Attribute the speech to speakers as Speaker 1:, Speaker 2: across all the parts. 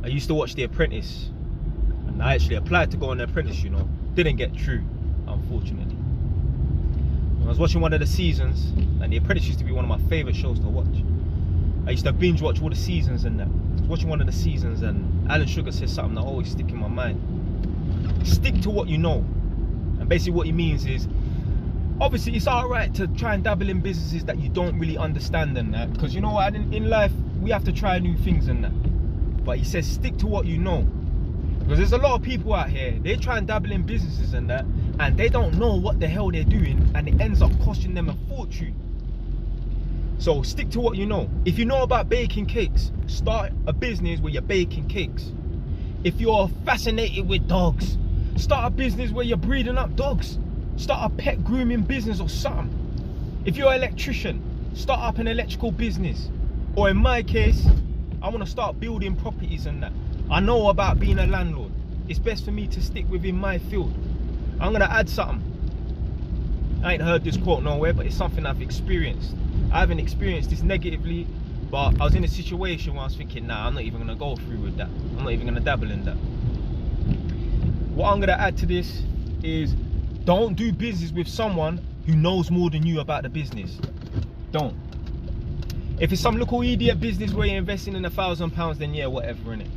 Speaker 1: I used to watch The Apprentice, and I actually applied to go on The Apprentice, you know. Didn't get through, unfortunately. I was watching one of the seasons, and The Apprentice used to be one of my favourite shows to watch. I used to binge watch all the seasons and that. I was watching one of the seasons, and Alan Sugar says something that always stick in my mind. Stick to what you know. And basically what he means is, obviously it's alright to try and dabble in businesses that you don't really understand and that, because you know what, in life we have to try new things and that. But he says stick to what you know, because there's a lot of people out here, they try and dabble in businesses and that, and they don't know what the hell they're doing, and it ends up costing them a fortune. So stick to what you know. If you know about baking cakes, start a business where you're baking cakes. If you're fascinated with dogs, start a business where you're breeding up dogs. Start a pet grooming business or something. If you're an electrician, start up an electrical business. Or in my case, I want to start building properties and that. I know about being a landlord. It's best for me to stick within my field. I'm going to add something. I ain't heard this quote nowhere, but it's something I've experienced. I haven't experienced this negatively, but I was in a situation where I was thinking, nah, I'm not even going to go through with that. I'm not even going to dabble in that. What I'm going to add to this is, don't do business with someone who knows more than you about the business. Don't. If it's some little idiot business where you're investing in £1,000, then yeah, whatever, innit?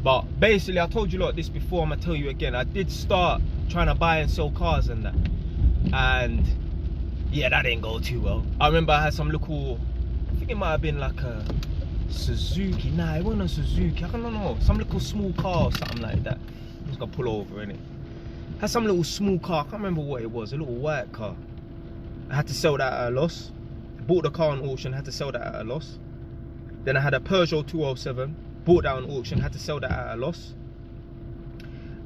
Speaker 1: But basically, I told you lot this before, I'm going to tell you again. I did start trying to buy and sell cars and that. And yeah, that didn't go too well. I remember I had some little, I think it might have been like a Suzuki. Nah, it wasn't a Suzuki. I don't know. Some little small car or something like that. I'm just going to pull over, innit? Had some little small car, I can't remember what it was, a little white car. I had to sell that at a loss. Bought the car on auction, had to sell that at a loss. Then I had a Peugeot 207, bought that on auction, had to sell that at a loss.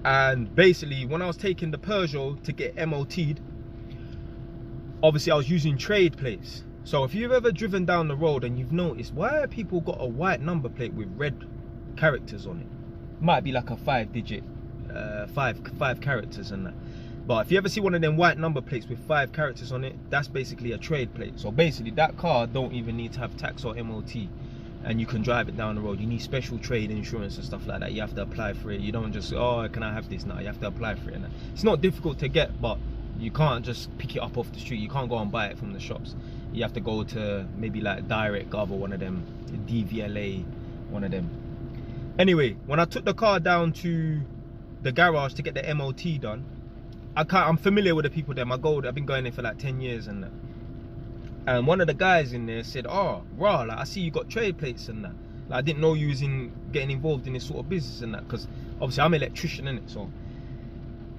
Speaker 1: And basically, when I was taking the Peugeot to get MOT'd, obviously I was using trade plates. So if you've ever driven down the road and you've noticed, why have people got a white number plate with red characters on it? Might be like a 5-digit. Five characters and that. But if you ever see one of them white number plates with 5 characters on it, that's basically a trade plate. So basically that car don't even need to have tax or MOT, and you can drive it down the road. You need special trade insurance and stuff like that. You have to apply for it. You don't just say, oh, can I have this now? You have to apply for it. And it's not difficult to get, but you can't just pick it up off the street. You can't go and buy it from the shops. You have to go to maybe like Direct Gov or one of them, DVLA, one of them. Anyway, when I took the car down to the garage to get the MOT done, I'm familiar with the people there. I've been going there for like 10 years and that. And one of the guys in there said, oh, raw, like I see you got trade plates and that. Like I didn't know you was getting involved in this sort of business and that, because obviously I'm an electrician, innit? So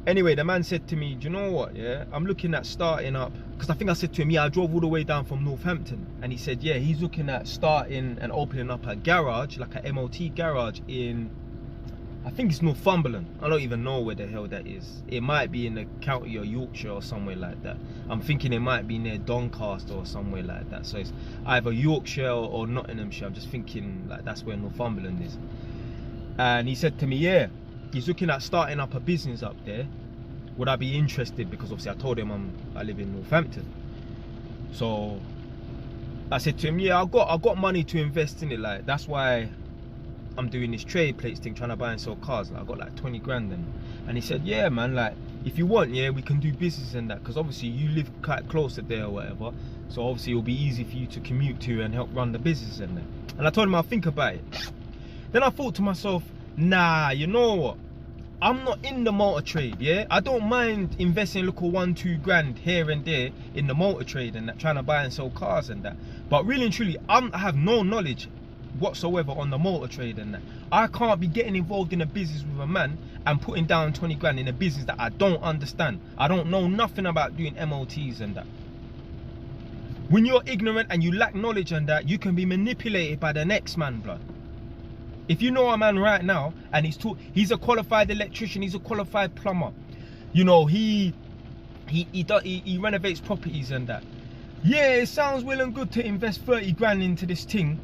Speaker 1: anyway, the man said to me, do you know what, yeah, I'm looking at starting up, because I think I said to him, yeah, I drove all the way down from Northampton, and he said, yeah, he's looking at starting and opening up a garage, like a MOT garage in, I think it's Northumberland. I don't even know where the hell that is. It might be in the county of Yorkshire or somewhere like that. I'm thinking it might be near Doncaster or somewhere like that. So it's either Yorkshire or Nottinghamshire. I'm just thinking like that's where Northumberland is. And he said to me, yeah, he's looking at starting up a business up there. Would I be interested? Because obviously I told him I live in Northampton. So I said to him, yeah, I got money to invest in it. Like that's why I'm doing this trade plates thing, trying to buy and sell cars. Like, I got like 20 grand then. And he said, yeah man, like if you want, yeah, we can do business and that, because obviously you live quite close to there or whatever, so obviously it'll be easy for you to commute to and help run the business and that. And I told him I'll think about it. Then I thought to myself, nah, you know what, I'm not in the motor trade, yeah? I don't mind investing a little 1-2 grand here and there in the motor trade and that, trying to buy and sell cars and that. But really and truly, I have no knowledge whatsoever on the motor trade and that. I can't be getting involved in a business with a man and putting down 20 grand in a business that I don't understand. I don't know nothing about doing MOTs and that. When you're ignorant and you lack knowledge and that, you can be manipulated by the next man, blood. If you know a man right now and he's a qualified electrician, he's a qualified plumber, you know, he renovates properties and that. Yeah, it sounds well and good to invest 30 grand into this thing,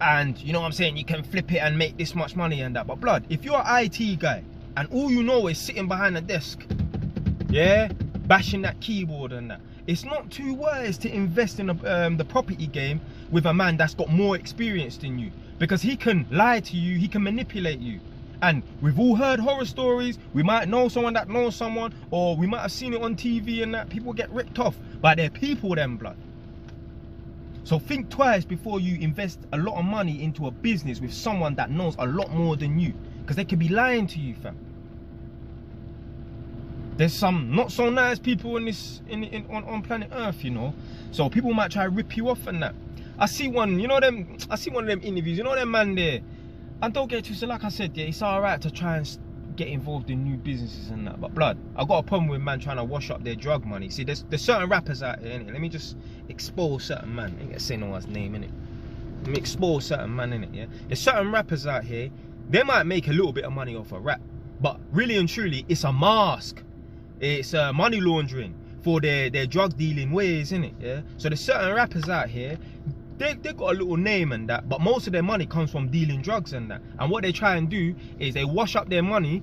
Speaker 1: and you know what I'm saying, you can flip it and make this much money and that. But blood, if you're an IT guy and all you know is sitting behind a desk, yeah, bashing that keyboard and that. It's not too wise to invest in the property game with a man that's got more experience than you, because he can lie to you, he can manipulate you. And we've all heard horror stories. We might know someone that knows someone, or we might have seen it on TV and that. People get ripped off by their people, them, blood. So think twice before you invest a lot of money into a business with someone that knows a lot more than you, because they could be lying to you, fam. There's some not so nice people on planet Earth, you know. So people might try to rip you off and that. I see one, you know them. I see one of them interviews. You know them man there. And don't get twisted. Like I said, yeah, it's alright to try and get involved in new businesses and that. But blood, I got a problem with man trying to wash up their drug money. See, there's certain rappers out here, innit? Let me just expose certain man. I ain't gonna say no one's name, innit? Let me expose certain man, innit? Yeah. There's certain rappers out here. They might make a little bit of money off a rap, but really and truly, it's a mask. It's money laundering for their drug dealing ways, innit? Yeah. So there's certain rappers out here, they got a little name and that, but most of their money comes from dealing drugs and that. And what they try and do is they wash up their money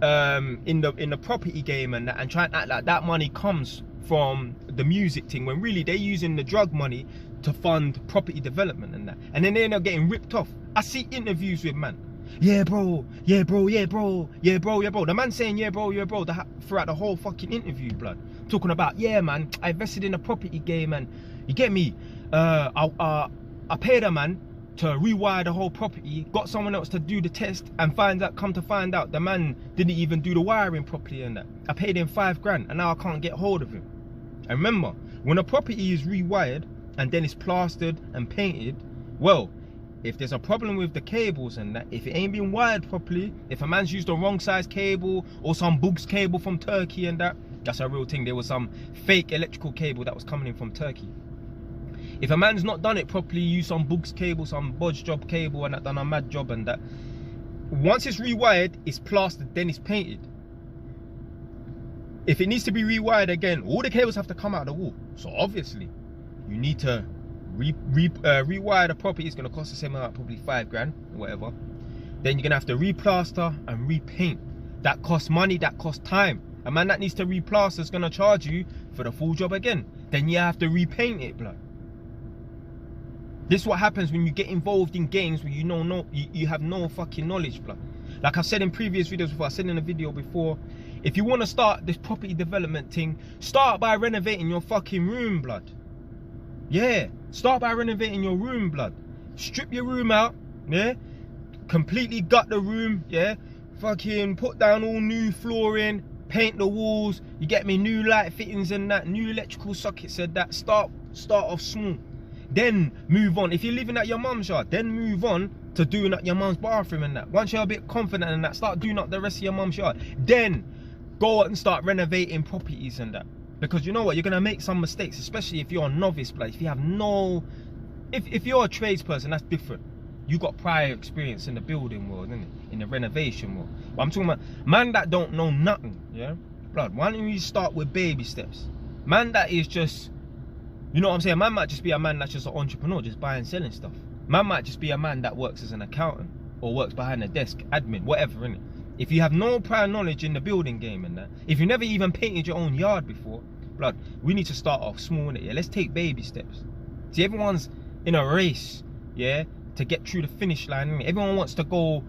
Speaker 1: in the property game and that, and try and act like that money comes from the music thing, when really they're using the drug money to fund property development and that. And then they end up getting ripped off. I see interviews with man. Yeah, bro. Yeah, bro. Yeah, bro. Yeah, bro. Yeah, bro. The man saying yeah, bro. Yeah, bro. Throughout the whole fucking interview, blood. Talking about, yeah, man, I invested in a property game and you get me. I paid a man to rewire the whole property. Got someone else to do the test and come to find out the man didn't even do the wiring properly and that. I paid him $5 and now I can't get hold of him. And remember, when a property is rewired and then it's plastered and painted, well, if there's a problem with the cables and that, if it ain't been wired properly, if a man's used the wrong size cable or some bugs cable from Turkey and that, that's a real thing. There was some fake electrical cable that was coming in from Turkey. If a man's not done it properly, use some bugs cable, some bodge job cable and that, done a mad job and that, once it's rewired, it's plastered, then it's painted. If it needs to be rewired again, all the cables have to come out of the wall. So obviously, you need to rewire the property. It's going to cost the same amount, probably $5 or whatever. Then you're going to have to replaster and repaint. That costs money, that costs time. A man that needs to replaster is going to charge you for the full job again. Then you have to repaint it, blood. This is what happens when you get involved in games where you have no fucking knowledge, blood. Like I've said in previous videos before, I said in a video before, if you want to start this property development thing, start by renovating your fucking room, blood. Yeah, start by renovating your room, blood. Strip your room out, yeah? Completely gut the room, yeah? Fucking put down all new flooring, paint the walls, you get me, new light fittings and that, new electrical sockets and that. Start off small. Then move on. If you're living at your mum's yard, then move on to doing up your mum's bathroom and that. Once you're a bit confident in that, start doing up the rest of your mum's yard. Then go out and start renovating properties and that. Because you know what, you're gonna make some mistakes, especially if you're a novice, like if you have no, if you're a tradesperson, that's different. You got prior experience in the building world, innit? In the renovation world. But I'm talking about man that don't know nothing, yeah? Blood, why don't you start with baby steps? Man that is just, you know what I'm saying? Man might just be a man that's just an entrepreneur, just buying and selling stuff. Man might just be a man that works as an accountant or works behind a desk, admin, whatever, innit? If you have no prior knowledge in the building game and that, if you never even painted your own yard before, blood, we need to start off small, innit? Yeah, let's take baby steps. See, everyone's in a race, yeah, to get through the finish line, innit? Everyone wants to go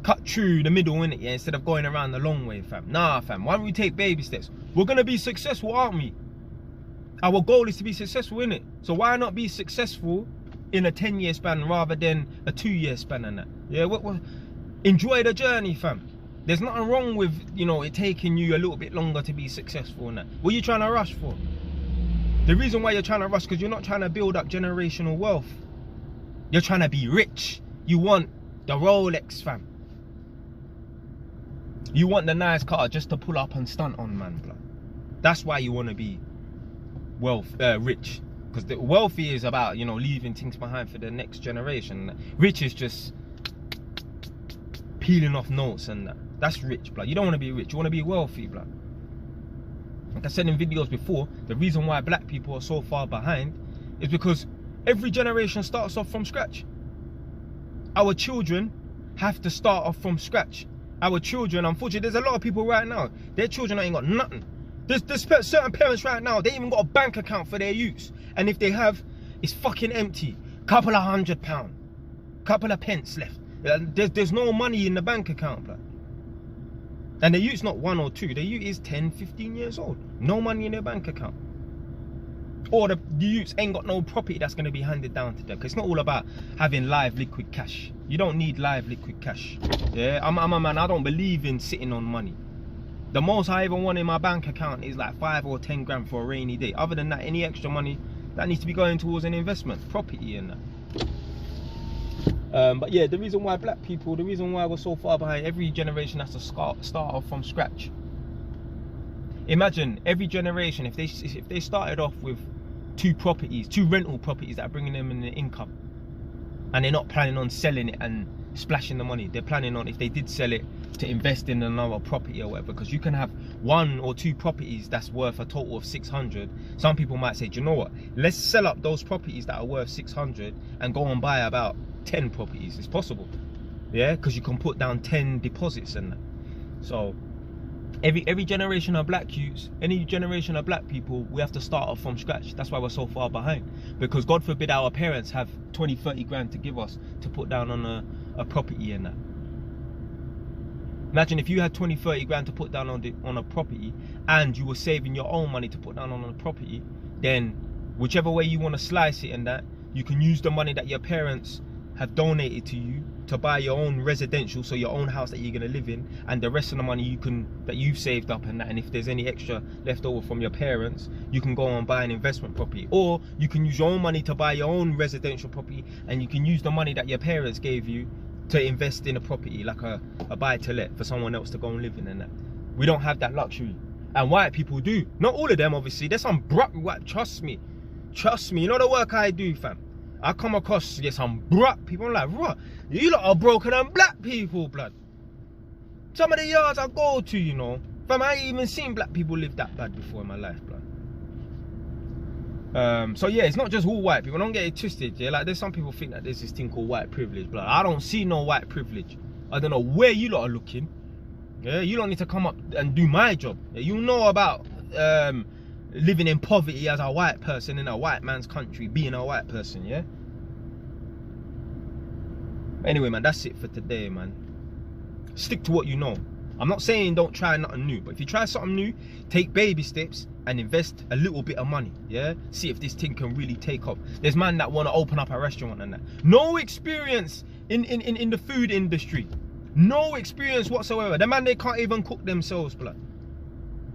Speaker 1: cut through the middle, innit? Yeah, instead of going around the long way, fam. Nah, fam, why don't we take baby steps? We're gonna be successful, aren't we? Our goal is to be successful, innit? So why not be successful in a 10-year span rather than a 2-year span and that? Yeah, enjoy the journey, fam. There's nothing wrong with, you know, it taking you a little bit longer to be successful and that. What are you trying to rush for? The reason why you're trying to rush, because you're not trying to build up generational wealth. You're trying to be rich. You want the Rolex, fam. You want the nice car just to pull up and stunt on, man, blood. That's why you want to be rich. Because the wealthy is about, you know, leaving things behind for the next generation. Rich is just peeling off notes and that. That's rich, blood. You don't want to be rich. You want to be wealthy, blood. Like I said in videos before, the reason why black people are so far behind is because every generation starts off from scratch. Our children have to start off from scratch. Our children, unfortunately, there's a lot of people right now, their children ain't got nothing. There's certain parents right now, they ain't even got a bank account for their youths. And if they have, it's fucking empty. Couple of £100, couple of pence left. There's no money in the bank account, blood. And the youth's not 1 or 2, the youth is 10, 15 years old. No money in their bank account. Or the youths ain't got no property that's going to be handed down to them. Because it's not all about having live liquid cash. You don't need live liquid cash. Yeah, I'm a man, I don't believe in sitting on money. The most I even want in my bank account is like 5 or 10 grand for a rainy day. Other than that, any extra money, that needs to be going towards an investment, property and that. But yeah, the reason why black people, the reason why we're so far behind, every generation has to start off from scratch. Imagine every generation, if they started off with 2 rental properties that are bringing them in an income, and they're not planning on selling it and splashing the money. They're planning on, if they did sell it, to invest in another property or whatever, because you can have 1 or 2 properties that's worth a total of 600. Some people might say, do you know what, let's sell up those properties that are worth 600 and go and buy about 10 properties. It's possible, yeah, because you can put down 10 deposits and that. So every generation of black youths, any generation of black people, we have to start off from scratch. That's why we're so far behind, because God forbid our parents have 20-30 grand to give us to put down on a property and that. Imagine if you had 20-30 grand to put down on a property, and you were saving your own money to put down on a property. Then whichever way you want to slice it and that, you can use the money that your parents have donated to you to buy your own residential, so your own house that you're going to live in, and the rest of the money that you've saved up and that, and if there's any extra left over from your parents, you can go and buy an investment property. Or you can use your own money to buy your own residential property, and you can use the money that your parents gave you to invest in a property, like a buy-to-let for someone else to go and live in and that. We don't have that luxury, and white people do. Not all of them, obviously. There's some white, trust me, you know the work I do, fam. I come across some black people. I'm like, what? You lot are broken and black people, blood. Some of the yards I go to, you know, fam, I ain't even seen black people live that bad before in my life, blood. So yeah, it's not just all white people. Don't get it twisted. Yeah, like there's some people think that there's this thing called white privilege, blood. I don't see no white privilege. I don't know where you lot are looking. Yeah, you don't need to come up and do my job. Yeah, you know about living in poverty as a white person in a white man's country, being a white person, yeah? Anyway, man, that's it for today, man. Stick to what you know. I'm not saying don't try nothing new, but if you try something new, take baby steps and invest a little bit of money, yeah? See if this thing can really take off. There's man that want to open up a restaurant and that. No experience in the food industry. No experience whatsoever. The man, they can't even cook themselves, blood.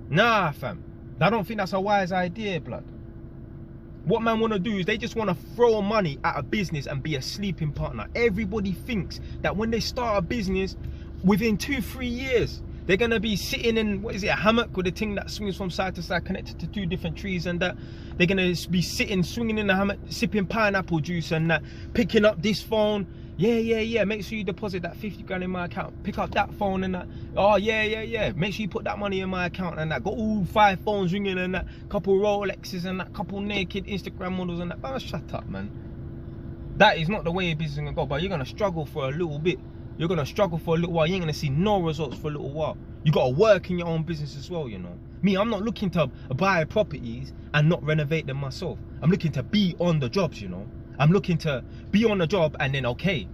Speaker 1: Nah, fam. I don't think that's a wise idea, blood. What man want to do is they just want to throw money at a business and be a sleeping partner. Everybody thinks that when they start a business, within 2-3 years, they're going to be sitting in, what is it, a hammock with a thing that swings from side to side, connected to 2 different trees, and that they're going to be sitting, swinging in the hammock, sipping pineapple juice and that, picking up this phone. Yeah, make sure you deposit that 50 grand in my account. Pick up that phone and that. Oh, yeah. Make sure you put that money in my account and that. Got all 5 phones ringing and that. Couple Rolexes and that. Couple naked Instagram models and that. Oh, shut up, man. That is not the way business is going to go. But you're going to struggle for a little bit. You're going to struggle for a little while. You ain't going to see no results for a little while. You got to work in your own business as well, you know. Me, I'm not looking to buy properties and not renovate them myself. I'm looking to be on the jobs, you know. I'm looking to be on the job, and then, okay,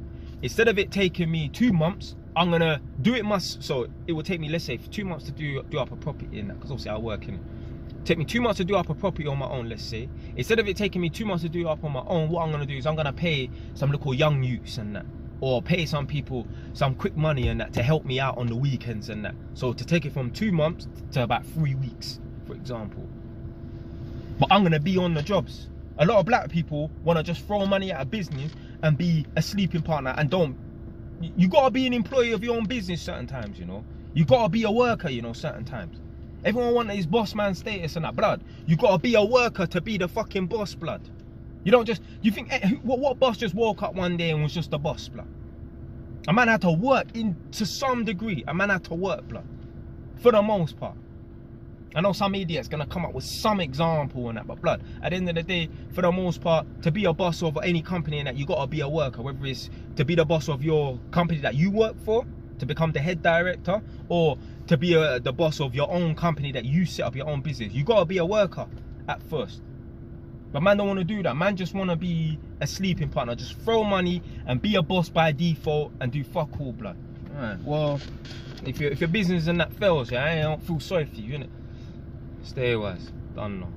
Speaker 1: instead of it taking me 2 months, I'm going to do it myself. So it will take me, let's say, 2 months to do up a property in that, because obviously I work in it. Take me 2 months to do up a property on my own, let's say. Instead of it taking me 2 months to do it up on my own, what I'm going to do is I'm going to pay some local young youths and that, or pay some people some quick money and that to help me out on the weekends and that. So to take it from 2 months to about 3 weeks, for example. But I'm going to be on the jobs. A lot of black people want to just throw money at a business and be a sleeping partner, and don't. You got to be an employee of your own business certain times, you know. You got to be a worker, you know, certain times. Everyone wants his boss man status and that, blood. You got to be a worker to be the fucking boss, blood. You don't just, you think, what boss just woke up one day and was just a boss, blood? A man had to work to some degree. A man had to work, blood. For the most part. I know some idiot's gonna come up with some example and that, but blood, at the end of the day, for the most part, to be a boss of any company and that, you gotta be a worker, whether it's to be the boss of your company that you work for, to become the head director, or to be the boss of your own company that you set up, your own business. You gotta be a worker at first. But man don't want to do that. Man just want to be a sleeping partner. Just throw money and be a boss by default and do fuck all, blood. Alright, well, if your business and that fails, yeah, I don't feel sorry for you, innit? Stay wise. Done now.